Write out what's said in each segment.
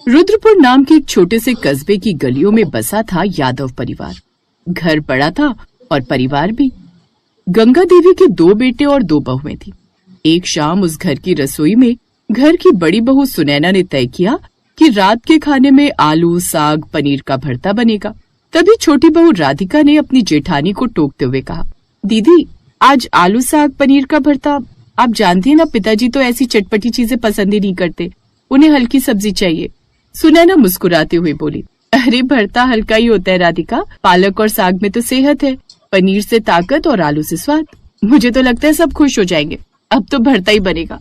रुद्रपुर नाम के एक छोटे से कस्बे की गलियों में बसा था यादव परिवार। घर बड़ा था और परिवार भी। गंगा देवी के 2 बेटे और 2 बहुएं थी। एक शाम उस घर की रसोई में घर की बड़ी बहू सुनैना ने तय किया कि रात के खाने में आलू, साग, पनीर का भरता बनेगा। तभी छोटी बहू राधिका ने अपनी जेठानी को टोकते हुए कहा, दीदी आज आलू, साग, पनीर का भरता। आप जानती हैं ना, पिताजी तो ऐसी चटपटी चीजें पसंद ही नहीं करते, उन्हें हल्की सब्जी चाहिए। सुनैना मुस्कुराते हुए बोली, अरे भरता हल्का ही होता है राधिका, पालक और साग में तो सेहत है, पनीर से ताकत और आलू से स्वाद। मुझे तो लगता है सब खुश हो जाएंगे। अब तो भरता ही बनेगा।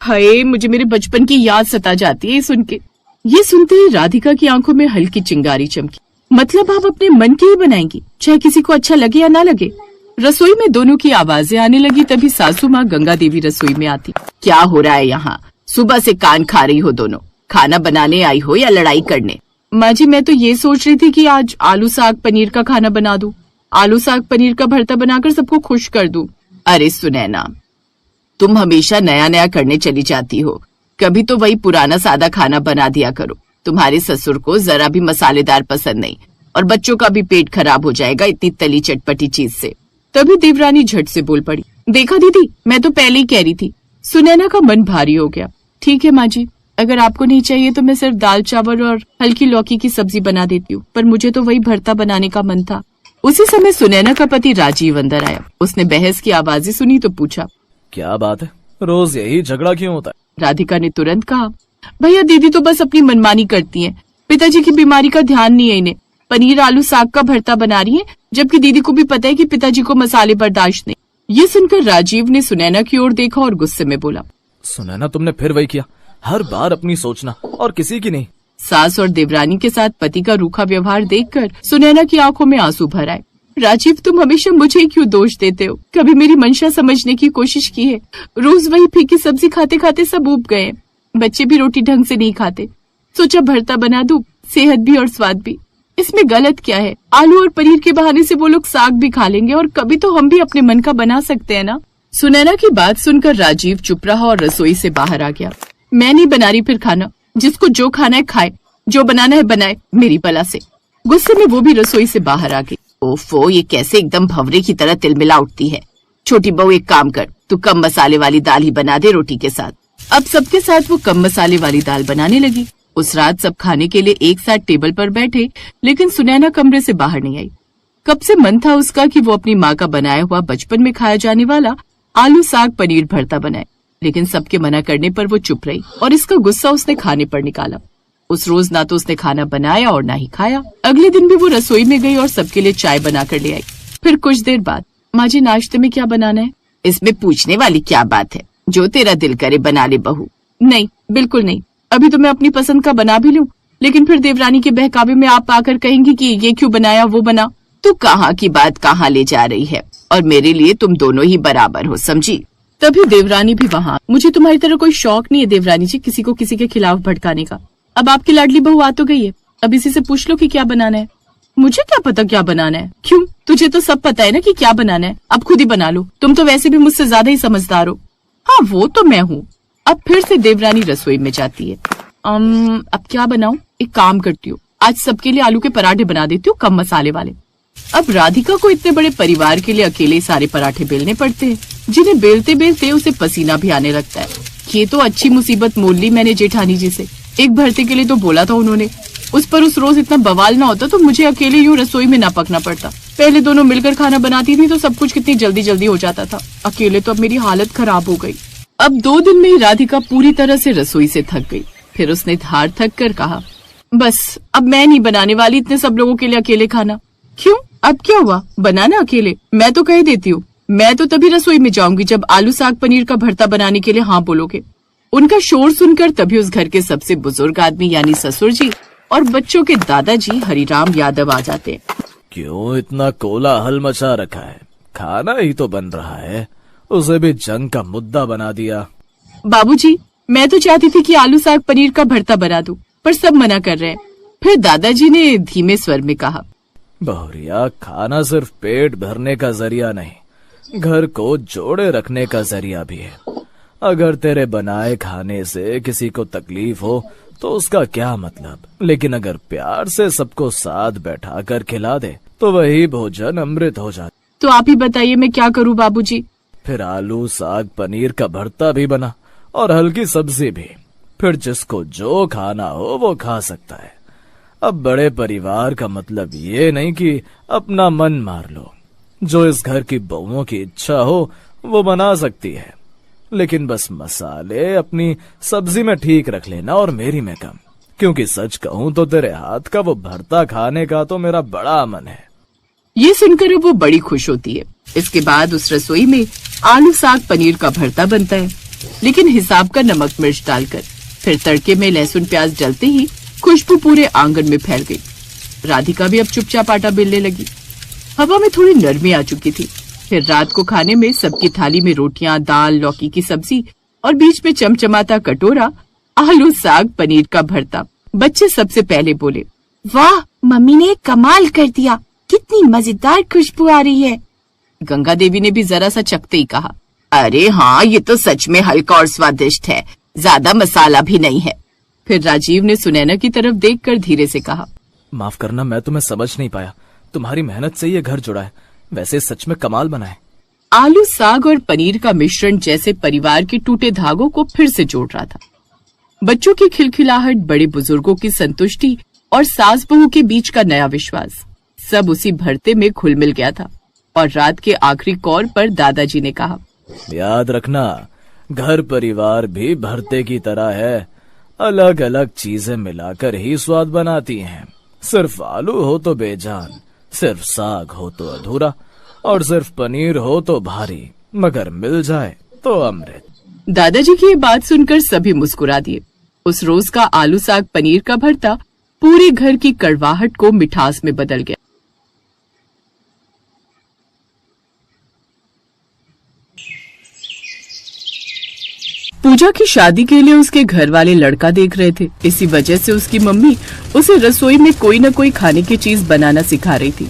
हाय, मुझे मेरे बचपन की याद सता जाती है सुन के। ये सुनते ही राधिका की आंखों में हल्की चिंगारी चमकी। मतलब आप अपने मन की ही बनाएंगी, चाहे किसी को अच्छा लगे या ना लगे। रसोई में दोनों की आवाजें आने लगी। तभी सासू माँ गंगा देवी रसोई में आती। क्या हो रहा है यहाँ? सुबह से कान खा रही हो दोनों। खाना बनाने आई हो या लड़ाई करने? माँ जी, मैं तो ये सोच रही थी कि आज आलू, साग, पनीर का खाना बना दूं। आलू, साग, पनीर का भरता बनाकर सबको खुश कर दूं। अरे सुनैना, तुम हमेशा नया नया करने चली जाती हो, कभी तो वही पुराना सादा खाना बना दिया करो। तुम्हारे ससुर को जरा भी मसालेदार पसंद नहीं और बच्चों का भी पेट खराब हो जाएगा इतनी तली चटपटी चीज से। तभी देवरानी झट से बोल पड़ी, देखा दीदी, मैं तो पहले ही कह रही थी। सुनैना का मन भारी हो गया। ठीक है माँ जी, अगर आपको नहीं चाहिए तो मैं सिर्फ दाल, चावल और हल्की लौकी की सब्जी बना देती हूँ, पर मुझे तो वही भरता बनाने का मन था। उसी समय सुनैना का पति राजीव अंदर आया। उसने बहस की आवाजें सुनी तो पूछा, क्या बात है, रोज यही झगड़ा क्यों होता है? राधिका ने तुरंत कहा, भैया दीदी तो बस अपनी मनमानी करती हैं। पिताजी की बीमारी का ध्यान नहीं है इन्हें। पनीर, आलू, साग का भरता बना रही हैं, जबकि दीदी को भी पता है कि पिताजी को मसाले बर्दाश्त नहीं। ये सुनकर राजीव ने सुनैना की ओर देखा और गुस्से में बोला, सुनैना तुमने फिर वही किया, हर बार अपनी सोचना और किसी की नहीं। सास और देवरानी के साथ पति का रूखा व्यवहार देखकर सुनैना की आंखों में आंसू भर आए। राजीव, तुम हमेशा मुझे क्यों दोष देते हो? कभी मेरी मंशा समझने की कोशिश की है? रोज वही फीकी सब्जी खाते खाते सब ऊब गए। बच्चे भी रोटी ढंग से नहीं खाते, सोचा भरता बना दूं, सेहत भी और स्वाद भी। इसमें गलत क्या है? आलू और पनीर के बहाने से वो लोग साग भी खा लेंगे और कभी तो हम भी अपने मन का बना सकते हैं ना। सुनैना की बात सुनकर राजीव चुप रहा और रसोई से बाहर आ गया। मैं नहीं बना रही फिर खाना, जिसको जो खाना है खाए, जो बनाना है बनाए, मेरी बला से। गुस्से में वो भी रसोई से बाहर आ गई। ओफो, ये कैसे एकदम भंवरे की तरह तिलमिला उठती है। छोटी बहू, एक काम कर, तू कम मसाले वाली दाल ही बना दे रोटी के साथ। अब सबके साथ वो कम मसाले वाली दाल बनाने लगी। उस रात सब खाने के लिए एक साथ टेबल पर बैठे, लेकिन सुनैना कमरे से बाहर नहीं आई। कब से मन था उसका कि वो अपनी माँ का बनाया हुआ बचपन में खाया जाने वाला आलू, साग, पनीर भरता बनाए, लेकिन सबके मना करने पर वो चुप रही और इसका गुस्सा उसने खाने पर निकाला। उस रोज ना तो उसने खाना बनाया और ना ही खाया। अगले दिन भी वो रसोई में गई और सबके लिए चाय बना कर ले आई। फिर कुछ देर बाद, माँ जी नाश्ते में क्या बनाना है? इसमें पूछने वाली क्या बात है, जो तेरा दिल करे बना ले बहू। नहीं, बिल्कुल नहीं। अभी तो मैं अपनी पसंद का बना भी लूं, लेकिन फिर देवरानी के बहकावे में आप आकर कहेंगी कि ये क्यों बनाया, वो बना। तो कहाँ की बात कहाँ ले जा रही है, और मेरे लिए तुम दोनों ही बराबर हो, समझी? तभी देवरानी भी वहाँ। मुझे तुम्हारी तरह कोई शौक नहीं है देवरानी जी, किसी को किसी के खिलाफ भड़काने का। अब आपकी लाडली बहू आ तो गई है, अब इसी से पूछ लो कि क्या बनाना है। मुझे क्या पता क्या बनाना है? क्यों, तुझे तो सब पता है ना कि क्या बनाना है, अब खुद ही बना लो। तुम तो वैसे भी मुझसे ज्यादा ही समझदार हो। हाँ, वो तो मैं हूँ। अब फिर से देवरानी रसोई में जाती है। अब क्या बनाऊं? एक काम करती हूँ, आज सबके लिए आलू के पराठे बना देती हूँ, कम मसाले वाले। अब राधिका को इतने बड़े परिवार के लिए अकेले सारे पराठे बेलने पड़ते हैं, जिन्हें बेलते बेलते उसे पसीना भी आने लगता है। ये तो अच्छी मुसीबत मोल ली मैंने जेठानी जी से। एक भरते के लिए तो बोला था उन्होंने, उस पर उस रोज इतना बवाल ना होता तो मुझे अकेले यूं रसोई में ना पकना पड़ता। पहले दोनों मिलकर खाना बनाती थी तो सब कुछ कितनी जल्दी जल्दी हो जाता था। अकेले तो अब मेरी हालत खराब हो गई। अब 2 दिन में ही राधिका पूरी तरह से रसोई से थक गई। फिर उसने धार थक कर कहा, बस अब मैं नहीं बनाने वाली इतने सब लोगों के लिए अकेले खाना। क्यों, अब क्या हुआ? बनाना अकेले? मैं तो कह देती हूँ, मैं तो तभी रसोई में जाऊंगी जब आलू, साग, पनीर का भरता बनाने के लिए हाँ बोलोगे। उनका शोर सुनकर तभी उस घर के सबसे बुजुर्ग आदमी यानी ससुर जी और बच्चों के दादाजी हरिराम यादव आ जाते। क्यों इतना कोलाहल मचा रखा है? खाना ही तो बन रहा है, उसे भी जंग का मुद्दा बना दिया। बाबूजी, मैं तो चाहती थी कि आलू, साग, पनीर का भरता बना दूं, पर सब मना कर रहे हैं। फिर दादाजी ने धीमे स्वर में कहा, बहुरिया, खाना सिर्फ पेट भरने का जरिया नहीं, घर को जोड़े रखने का जरिया भी है। अगर तेरे बनाए खाने से किसी को तकलीफ हो तो उसका क्या मतलब। लेकिन अगर प्यार से सबको साथ बैठा कर खिला दे तो वही भोजन अमृत हो जाता। तो आप ही बताइए मैं क्या करूं बाबूजी। फिर आलू साग पनीर का भरता भी बना और हल्की सब्जी भी। फिर जिसको जो खाना हो वो खा सकता है। अब बड़े परिवार का मतलब ये नहीं कि अपना मन मार लो। जो इस घर की बहुओं की इच्छा हो वो बना सकती है, लेकिन बस मसाले अपनी सब्जी में ठीक रख लेना और मेरी में कम। क्योंकि सच कहूं तो तेरे हाथ का वो भरता खाने का तो मेरा बड़ा मन है। ये सुनकर वो बड़ी खुश होती है। इसके बाद उस रसोई में आलू साग पनीर का भरता बनता है, लेकिन हिसाब का नमक मिर्च डालकर। फिर तड़के में लहसुन प्याज डलते ही खुशबू पूरे आंगन में फैल गई। राधिका भी अब चुपचाप आटा बेलने लगी। हवा में थोड़ी नरमी आ चुकी थी। फिर रात को खाने में सबकी थाली में रोटियां, दाल, लौकी की सब्जी और बीच में चमचमाता कटोरा आलू साग पनीर का भरता। बच्चे सबसे पहले बोले, वाह मम्मी ने कमाल कर दिया, कितनी मजेदार खुशबू आ रही है। गंगा देवी ने भी जरा सा चखते ही कहा, अरे हाँ ये तो सच में हल्का और स्वादिष्ट है, ज्यादा मसाला भी नहीं है। फिर राजीव ने सुनैना की तरफ देखकर धीरे से कहा, माफ करना मैं तुम्हें समझ नहीं पाया। तुम्हारी मेहनत से ये घर जुड़ा है, वैसे सच में कमाल बना है। आलू साग और पनीर का मिश्रण जैसे परिवार के टूटे धागों को फिर से जोड़ रहा था। बच्चों की खिलखिलाहट, बड़े बुजुर्गों की संतुष्टि और सास बहू के बीच का नया विश्वास, सब उसी भरते में घुल मिल गया था। और रात के आखिरी कौर पर दादाजी ने कहा, याद रखना घर परिवार भी भरते की तरह है, अलग अलग चीजें मिलाकर ही स्वाद बनाती हैं। सिर्फ आलू हो तो बेजान, सिर्फ साग हो तो अधूरा और सिर्फ पनीर हो तो भारी, मगर मिल जाए तो अमृत। दादाजी की ये बात सुनकर सभी मुस्कुरा दिए। उस रोज का आलू साग पनीर का भरता पूरे घर की कड़वाहट को मिठास में बदल गया। पूजा की शादी के लिए उसके घर वाले लड़का देख रहे थे। इसी वजह से उसकी मम्मी उसे रसोई में कोई न कोई खाने की चीज बनाना सिखा रही थी।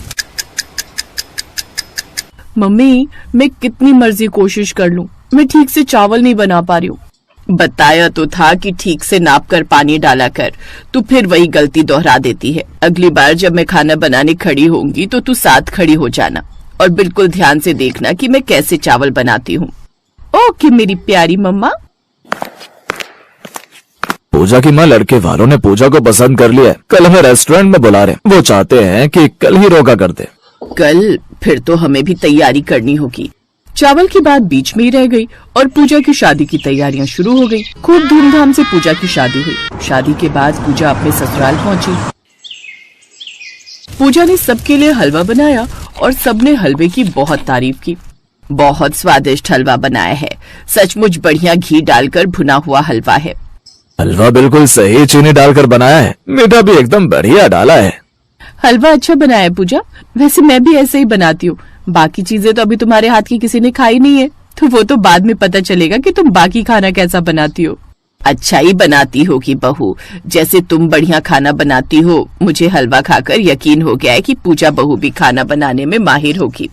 मम्मी मैं कितनी मर्जी कोशिश कर लूं, मैं ठीक से चावल नहीं बना पा रही हूँ। बताया तो था कि ठीक से नाप कर पानी डाला कर, तू फिर वही गलती दोहरा देती है। अगली बार जब मैं खाना बनाने खड़ी होंगी तो तू साथ खड़ी हो जाना और बिल्कुल ध्यान से देखना कि मैं कैसे चावल बनाती हूँ। ओके मेरी प्यारी मम्मा। पूजा की माँ लड़के वालों ने पूजा को पसंद कर लिया है। कल हमें रेस्टोरेंट में बुला रहे, वो चाहते हैं कि कल ही रोका कर दे। कल? फिर तो हमें भी तैयारी करनी होगी। चावल की बात बीच में ही रह गई और पूजा की शादी की तैयारियां शुरू हो गई। खूब धूमधाम से पूजा की शादी हुई। शादी के बाद पूजा अपने ससुराल पहुंची। पूजा ने सबके लिए हलवा बनाया और सबने हलवे की बहुत तारीफ की। बहुत स्वादिष्ट हलवा बनाया है, सचमुच बढ़िया घी डालकर भुना हुआ हलवा है। हलवा बिल्कुल सही चीनी डालकर बनाया है, मीठा भी एकदम बढ़िया डाला है। हलवा अच्छा बनाया है पूजा, वैसे मैं भी ऐसे ही बनाती हूँ। बाकी चीजें तो अभी तुम्हारे हाथ की किसी ने खाई नहीं है, तो वो तो बाद में पता चलेगा कि तुम बाकी खाना कैसा बनाती हो। अच्छा ही बनाती होगी बहू, जैसे तुम बढ़िया खाना बनाती हो। मुझे हलवा खाकर यकीन हो गया है कि पूजा बहू भी खाना बनाने में माहिर होगी।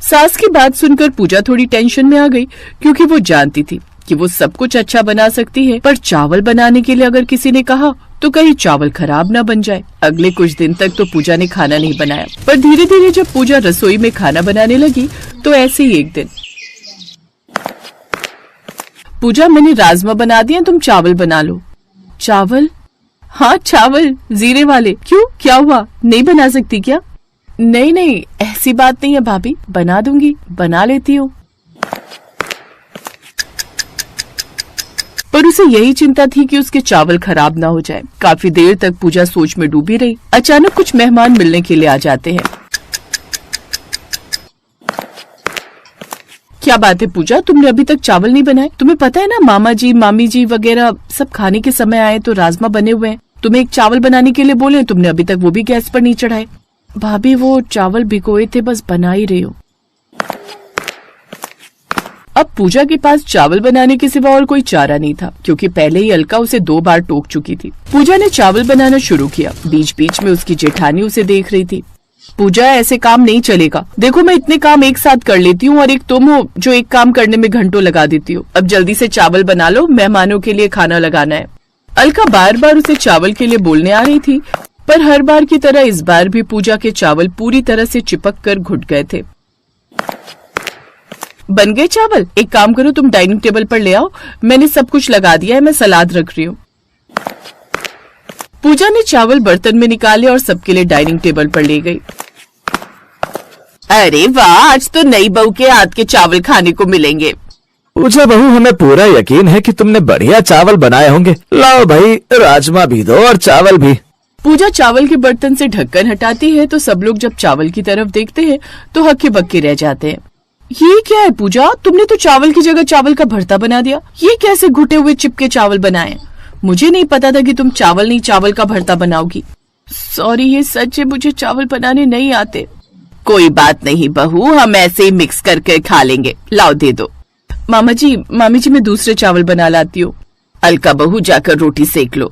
सास की बात सुनकर पूजा थोड़ी टेंशन में आ गई, क्योंकि वो जानती थी कि वो सब कुछ अच्छा बना सकती है, पर चावल बनाने के लिए अगर किसी ने कहा तो कहीं चावल खराब ना बन जाए। अगले कुछ दिन तक तो पूजा ने खाना नहीं बनाया, पर धीरे धीरे जब पूजा रसोई में खाना बनाने लगी तो ऐसे ही एक दिन, पूजा मैंने राजमा बना दिया, तुम चावल बना लो। चावल? हाँ चावल, जीरे वाले। क्यों, क्या हुआ, नहीं बना सकती क्या? नहीं नहीं ऐसी बात नहीं है भाभी, बना दूंगी, बना लेती हूँ। पर उसे यही चिंता थी कि उसके चावल खराब ना हो जाए। काफी देर तक पूजा सोच में डूबी रही। अचानक कुछ मेहमान मिलने के लिए आ जाते हैं। क्या बात है पूजा, तुमने अभी तक चावल नहीं बनाए? तुम्हें पता है ना मामा जी मामी जी वगैरह सब खाने के समय आए तो राजमा बने हुए हैं। तुम्हें एक चावल बनाने के लिए बोले, तुमने अभी तक वो भी गैस पर नहीं चढ़ाए। भाभी वो चावल भिगोए थे, बस बना ही रही हो। अब पूजा के पास चावल बनाने के सिवा और कोई चारा नहीं था, क्योंकि पहले ही अलका उसे 2 बार टोक चुकी थी। पूजा ने चावल बनाना शुरू किया। बीच बीच में उसकी जेठानी उसे देख रही थी। पूजा ऐसे काम नहीं चलेगा, देखो मैं इतने काम एक साथ कर लेती हूँ और एक तुम हो जो एक काम करने में घंटों लगा देती हो। अब जल्दी से चावल बना लो, मेहमानों के लिए खाना लगाना है। अलका बार बार उसे चावल के लिए बोलने आ रही थी, पर हर बार की तरह इस बार भी पूजा के चावल पूरी तरह से चिपक कर घुट गए थे। बन गए चावल? एक काम करो, तुम डाइनिंग टेबल पर ले आओ, मैंने सब कुछ लगा दिया है, मैं सलाद रख रही हूँ। पूजा ने चावल बर्तन में निकाले और सबके लिए डाइनिंग टेबल पर ले गई। अरे वाह, आज तो नई बहू के हाथ के चावल खाने को मिलेंगे। पूजा बहू, हमें पूरा यकीन है कि तुमने बढ़िया चावल बनाए होंगे। लाओ भाई, राजमा भी दो और चावल भी। पूजा चावल के बर्तन से ढक्कन हटाती है तो सब लोग जब चावल की तरफ देखते हैं तो हक्के बक्के रह जाते हैं। ये क्या है पूजा, तुमने तो चावल की जगह चावल का भरता बना दिया। ये कैसे घुटे हुए चिपके चावल बनाए? मुझे नहीं पता था कि तुम चावल नहीं चावल का भरता बनाओगी। सॉरी, ये सच है, मुझे चावल बनाने नहीं आते। कोई बात नहीं बहू, हम ऐसे ही मिक्स करके खा लेंगे। लाओ दे दो। मामी जी मैं दूसरे चावल बना लाती हूँ। अलका बहू, जाकर रोटी सेक लो।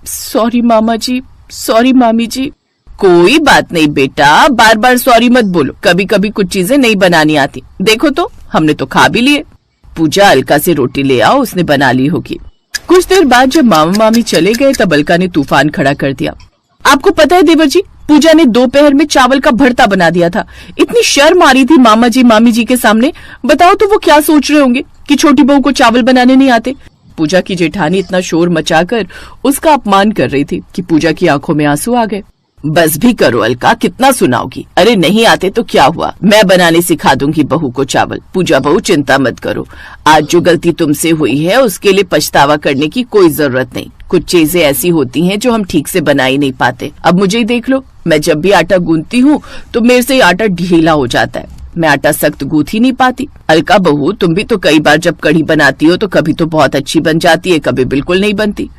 सॉरी मामा जी, सॉरी मामी जी। कोई बात नहीं बेटा, बार बार सॉरी मत बोलो, कभी कभी कुछ चीजें नहीं बनानी आती। देखो तो, हमने तो खा भी लिए। पूजा, अलका से रोटी ले आओ, उसने बना ली होगी। कुछ देर बाद जब मामा मामी चले गए तब अलका ने तूफान खड़ा कर दिया। आपको पता है देवर जी, पूजा ने दोपहर में चावल का भरता बना दिया था। इतनी शर्म आ रही थी मामा जी मामी जी के सामने। बताओ तो वो क्या सोच रहे होंगे कि छोटी बहू को चावल बनाने नहीं आते। पूजा की जेठानी इतना शोर मचाकर उसका अपमान कर रही थी कि पूजा की आंखों में आंसू आ गए। बस भी करो अलका, कितना सुनाओगी? अरे नहीं आते तो क्या हुआ, मैं बनाने सिखा दूंगी बहू को चावल। पूजा बहू, चिंता मत करो, आज जो गलती तुमसे हुई है उसके लिए पछतावा करने की कोई जरूरत नहीं। कुछ चीजें ऐसी होती हैं जो हम ठीक से बना ही नहीं पाते। अब मुझे ही देख लो, मैं जब भी आटा गूंथती हूँ तो मेरे से आटा ढीला हो जाता है, मैं आटा सख्त गूंथ ही नहीं पाती। अलका बहू, तुम भी तो कई बार जब कढ़ी बनाती हो तो कभी तो बहुत अच्छी बन जाती है, कभी बिल्कुल नहीं बनती।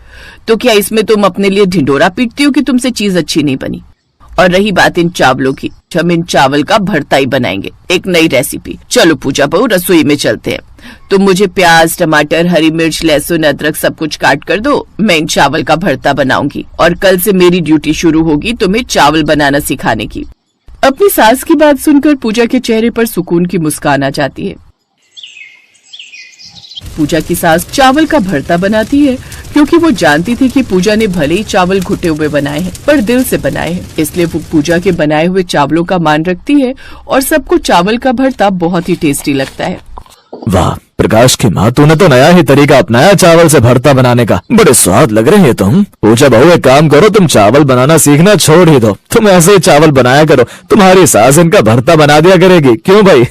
तो क्या इसमें तुम अपने लिए ढिंडोरा पीटती हो कि तुमसे चीज अच्छी नहीं बनी? और रही बात इन चावलों की, हम इन चावल का भरता ही बनाएंगे, एक नई रेसिपी। चलो पूजा बहू, रसोई में चलते हैं। तुम मुझे प्याज, टमाटर, हरी मिर्च, लहसुन, अदरक सब कुछ काट कर दो। मैं इन चावल का भरता बनाऊंगी और कल से मेरी ड्यूटी शुरू होगी तुम्हें चावल बनाना सिखाने की। अपनी सास की बात सुनकर पूजा के चेहरे पर सुकून की मुस्कान आ जाती है। पूजा की सास चावल का भरता बनाती है क्योंकि वो जानती थी कि पूजा ने भले ही चावल घुटे हुए बनाए हैं पर दिल से बनाए हैं, इसलिए वो पूजा के बनाए हुए चावलों का मान रखती है और सबको चावल का भरता बहुत ही टेस्टी लगता है। वाह प्रकाश की माँ, तूने तो नया ही तरीका अपनाया चावल से भरता बनाने का। बड़े स्वाद लग रहे हैं तुम। पूजा बहू, एक काम करो, तुम चावल बनाना सीखना छोड़ ही दो। तुम ऐसे ही चावल बनाया करो, तुम्हारी सास इनका भरता बना दिया करेगी। क्यों भाई?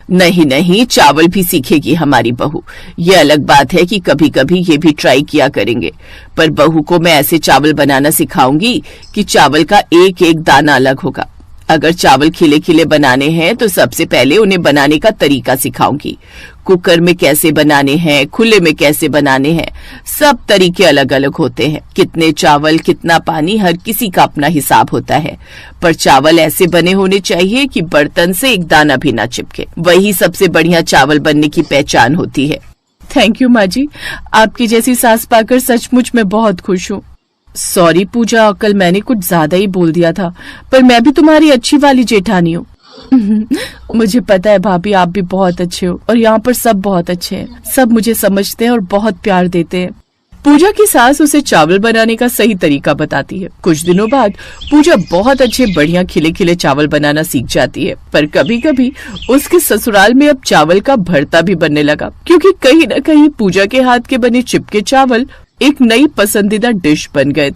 नहीं नहीं, चावल भी सीखेगी हमारी बहू। ये अलग बात है कि कभी कभी ये भी ट्राई किया करेंगे, पर बहू को मैं ऐसे चावल बनाना सिखाऊंगी कि चावल का एक एक दाना अलग होगा। अगर चावल खिले खिले बनाने हैं तो सबसे पहले उन्हें बनाने का तरीका सिखाऊंगी। कुकर में कैसे बनाने हैं, खुले में कैसे बनाने हैं, सब तरीके अलग अलग होते हैं। कितने चावल, कितना पानी, हर किसी का अपना हिसाब होता है, पर चावल ऐसे बने होने चाहिए कि बर्तन से एक दाना भी ना चिपके। वही सबसे बढ़िया चावल बनने की पहचान होती है। थैंक यू माँ जी, आपकी जैसी सास पाकर सचमुच मैं बहुत खुश हूँ। सॉरी पूजा, कल मैंने कुछ ज्यादा ही बोल दिया था, पर मैं भी तुम्हारी अच्छी वाली जेठानी हूँ। मुझे पता है भाभी, आप भी बहुत अच्छे हो और यहाँ पर सब बहुत अच्छे हैं। सब मुझे समझते हैं और बहुत प्यार देते हैं। पूजा की सास उसे चावल बनाने का सही तरीका बताती है। कुछ दिनों बाद पूजा बहुत अच्छे बढ़िया खिले खिले चावल बनाना सीख जाती है, पर कभी कभी उसके ससुराल में अब चावल का भरता भी बनने लगा, क्योंकि कहीं न कहीं पूजा के हाथ के बने चिपके चावल एक नई पसंदीदा डिश बन गए थे।